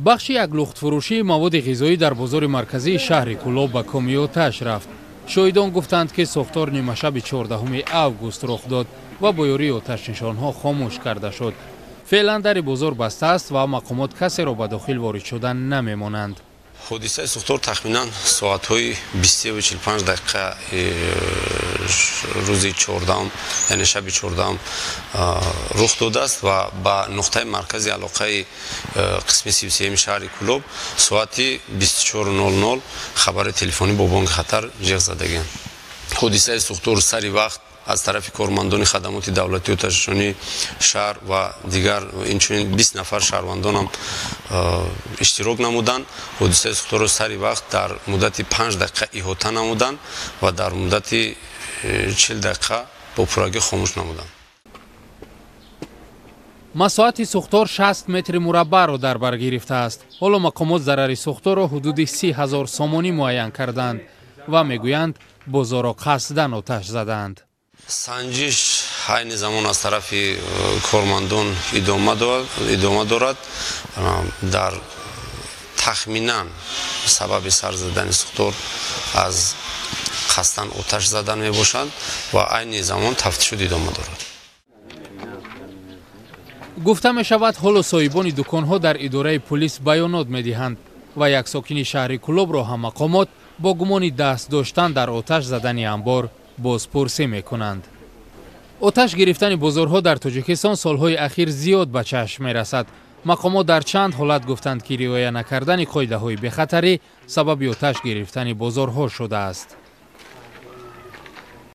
بخش یک لخت فروشی مواد غذایی در بازار مرکزی شهر کولوب به کامی آتش رفت. شاهدان گفتند که سوختار نیمه شب 14 اوگوست رخ داد و با یاری آتش نشانها خاموش کرده شد. فعلا در بازار بسته است و مقامات کسی را به داخل وارد شدن نمیمانند. حادثه سوختار تخمینا ساعت‌های 20:45 دقیقه روز 14 یعنی شب 14 رخ داده است و با نقطه مرکزی علاقه قسم 33 شهر کولوب ساعت 24:00 خبر تلفنی با بانک خطر جیغ زدگی. حادثه سوختار سری وقت از طرف کارمندان خدمات دولتی و آتش‌نشانی شهر و دیگر اینچنین 20 نفر شهروندان هم اشتراک نمودند. حادثه سوختار سری وقت در مدت 5 دقیقه احاطه نمودند و در مدت 40 دقیقه با پراگی خاموش نمودند. مساحت سوختار 60 متر مربع را در بر گرفته است. حالا مقامات ضرر سوختار را حدود 30,000 سامانی معین کردند و میگویند بازار را قصداً آتش زدند. سنجش عین زمان از طرف کارمندان ادامه دارد. در تخمینا سبب سر زدن سوختار از قصداً آتش زدن می باشند و عین زمان تفتیش ادامه دارد. گفته می شود حالا صاحبان دکانها در اداره پلیس بیانات می دهند و یک ساکن شهر کولوب را هم مقامات با گمان دست داشتن در آتش زدن انبار بازپرسی می کنند. آتش گرفتن بازارها در تاجیکستان سالهای اخیر زیاد به چشم می رسد. مقامات در چند حالت گفتند که رعایت نکردن قاعده های بخطری سبب آتش گرفتن بازارها شده است.